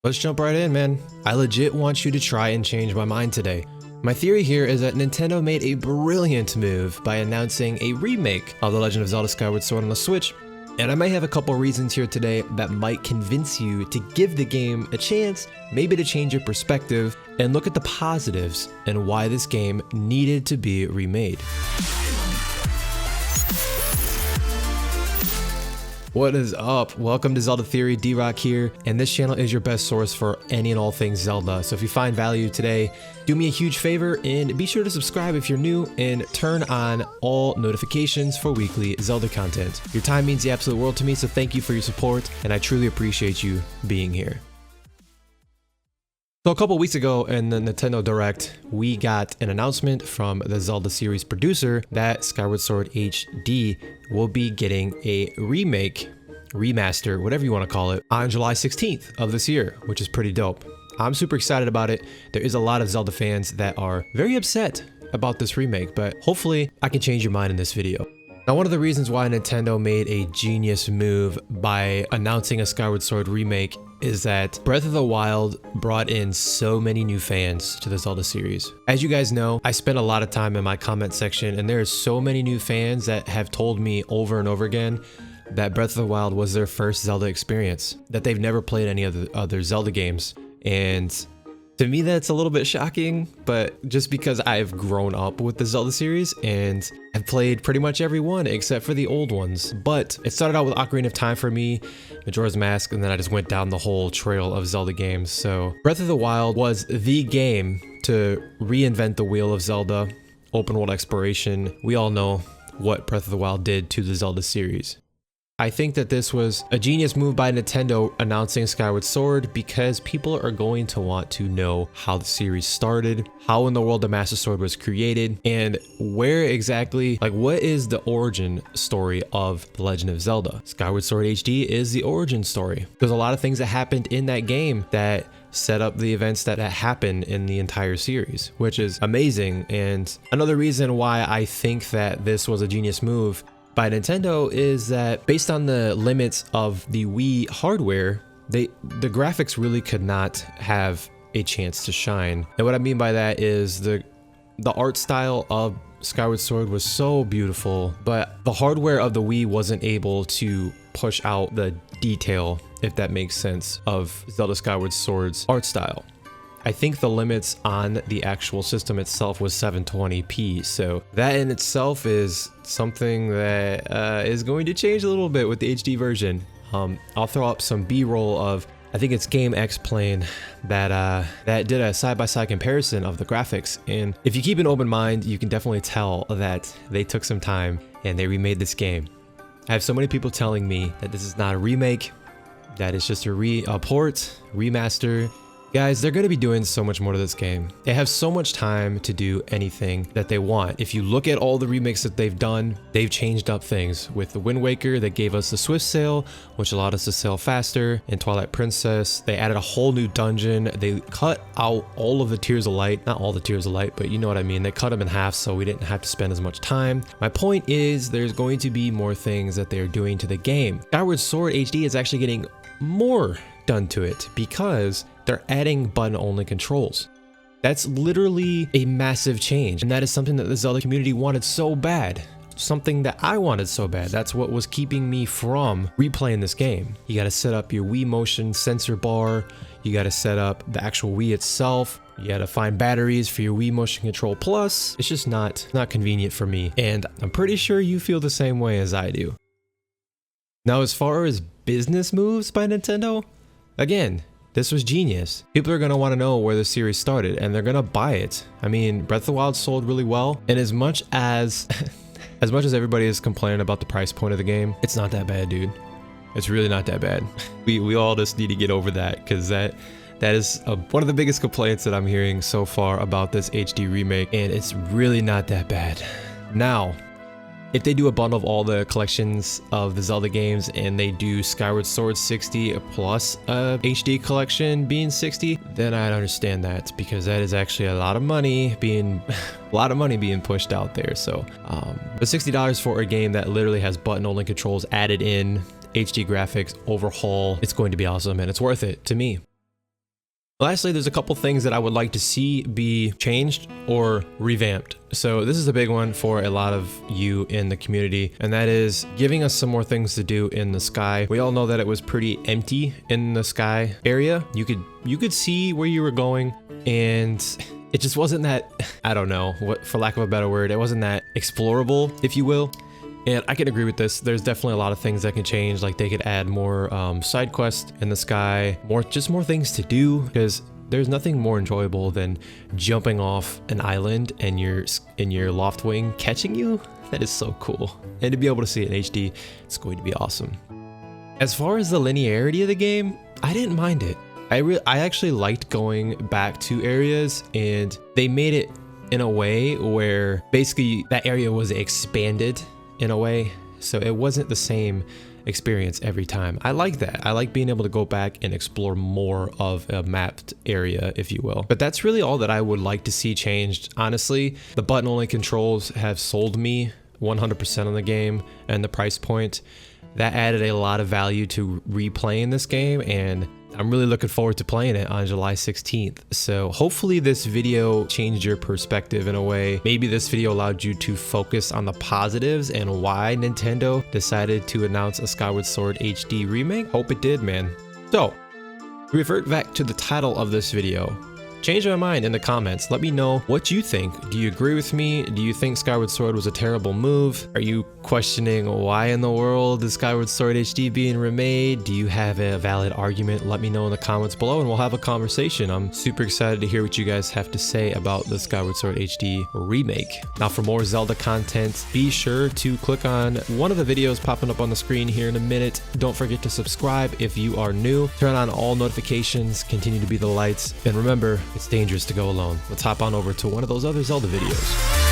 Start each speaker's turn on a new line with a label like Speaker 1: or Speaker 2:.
Speaker 1: Let's jump right in, man. I legit want you to try and change my mind today. My theory here is that Nintendo made a brilliant move by announcing a remake of The Legend of Zelda Skyward Sword on the Switch, and I may have a couple reasons here today that might convince you to give the game a chance, maybe to change your perspective, and look at the positives and why this game needed to be remade. What is up? Welcome to Zelda Theory, D-Rock here, and this channel is your best source for any and all things Zelda. So if you find value today, do me a huge favor and be sure to subscribe if you're new and turn on all notifications for weekly Zelda content. Your time means the absolute world to me, so thank you for your support, and I truly appreciate you being here. So a couple weeks ago in the Nintendo Direct, we got an announcement from the Zelda series producer that Skyward Sword HD will be getting a remake, remaster, whatever you want to call it, on July 16th of this year, which is pretty dope. I'm super excited about it. There is a lot of Zelda fans that are very upset about this remake, but hopefully I can change your mind in this video. Now, one of the reasons why Nintendo made a genius move by announcing a Skyward Sword remake is that Breath of the Wild brought in so many new fans to the Zelda series. As you guys know, I spent a lot of time in my comment section, and there are so many new fans that have told me over and over again that Breath of the Wild was their first Zelda experience, that they've never played any of the other Zelda games. And to me, that's a little bit shocking, but just because I've grown up with the Zelda series and I've played pretty much every one except for the old ones. But it started out with Ocarina of Time for me, Majora's Mask, and then I just went down the whole trail of Zelda games. So Breath of the Wild was the game to reinvent the wheel of Zelda, open world exploration. We all know what Breath of the Wild did to the Zelda series. I think that this was a genius move by Nintendo announcing Skyward Sword because people are going to want to know how the series started, how in the world the Master Sword was created, and where exactly, like, what is the origin story of The Legend of Zelda. Skyward Sword HD is the origin story. There's a lot of things that happened in that game that set up the events that happen in the entire series, which is amazing. And another reason why I think that this was a genius move by Nintendo is that based on the limits of the Wii hardware, the graphics really could not have a chance to shine. And what I mean by that is the art style of Skyward Sword was so beautiful, but the hardware of the Wii wasn't able to push out the detail, if that makes sense, of Zelda Skyward Sword's art style. I think the limits on the actual system itself was 720p, so that in itself is something that is going to change a little bit with the HD version. I'll throw up some B-roll of, I think it's Game X Plane, that did a side-by-side comparison of the graphics, and if you keep an open mind, you can definitely tell that they took some time and they remade this game. I have so many people telling me that this is not a remake, that it's just a port, remaster. Guys, they're going to be doing so much more to this game. They have so much time to do anything that they want. If you look at all the remakes that they've done, they've changed up things. With the Wind Waker, they gave us the Swift Sail, which allowed us to sail faster. In Twilight Princess, they added a whole new dungeon. They cut out all of the Tears of Light. Not all the Tears of Light, but you know what I mean. They cut them in half so we didn't have to spend as much time. My point is there's going to be more things that they're doing to the game. Skyward Sword HD is actually getting more done to it because they're adding button-only controls. That's literally a massive change, and that is something that the Zelda community wanted so bad. Something that I wanted so bad. That's what was keeping me from replaying this game. You gotta set up your Wii Motion sensor bar, you gotta set up the actual Wii itself, you gotta find batteries for your Wii Motion Control Plus. It's just not convenient for me, and I'm pretty sure you feel the same way as I do. Now, as far as business moves by Nintendo, again, this was genius. People are going to want to know where the series started, and they're going to buy it. I mean, Breath of the Wild sold really well, and as much as everybody is complaining about the price point of the game, it's not that bad, dude. It's really not that bad. We all just need to get over that, because that is one of the biggest complaints that I'm hearing so far about this HD remake, and it's really not that bad. Now, if they do a bundle of all the collections of the Zelda games and they do Skyward Sword 60 plus a HD collection being 60, then I'd understand that, because that is actually a lot of money being pushed out there. So, but $60 for a game that literally has button-only controls added in, HD graphics, overhaul, it's going to be awesome, and it's worth it to me. Lastly, there's a couple things that I would like to see be changed or revamped. So this is a big one for a lot of you in the community, and that is giving us some more things to do in the sky. We all know that it was pretty empty in the sky area. You could see where you were going, and it just wasn't that, I don't know, what, for lack of a better word, it wasn't that explorable, if you will. And I can agree with this. There's definitely a lot of things that can change. Like they could add more side quests in the sky, just more things to do, because there's nothing more enjoyable than jumping off an island and your Loftwing catching you. That is so cool. And to be able to see it in HD, it's going to be awesome. As far as the linearity of the game, I didn't mind it. I actually liked going back to areas, and they made it in a way where basically that area was expanded in a way, so it wasn't the same experience every time. I like that. I like being able to go back and explore more of a mapped area, if you will. But that's really all that I would like to see changed. Honestly, the button only controls have sold me 100% on the game, and the price point that added a lot of value to replaying this game, and I'm really looking forward to playing it on July 16th. So hopefully this video changed your perspective in a way. Maybe this video allowed you to focus on the positives and why Nintendo decided to announce a Skyward Sword HD remake. Hope it did, man. So, to revert back to the title of this video, change my mind in the comments. Let me know what you think. Do you agree with me? Do you think Skyward Sword was a terrible move? Are you questioning why in the world is Skyward Sword HD being remade? Do you have a valid argument? Let me know in the comments below and we'll have a conversation. I'm super excited to hear what you guys have to say about the Skyward Sword HD remake. Now for more Zelda content, be sure to click on one of the videos popping up on the screen here in a minute. Don't forget to subscribe if you are new. Turn on all notifications, continue to be the lights, and remember, it's dangerous to go alone. Let's hop on over to one of those other Zelda videos.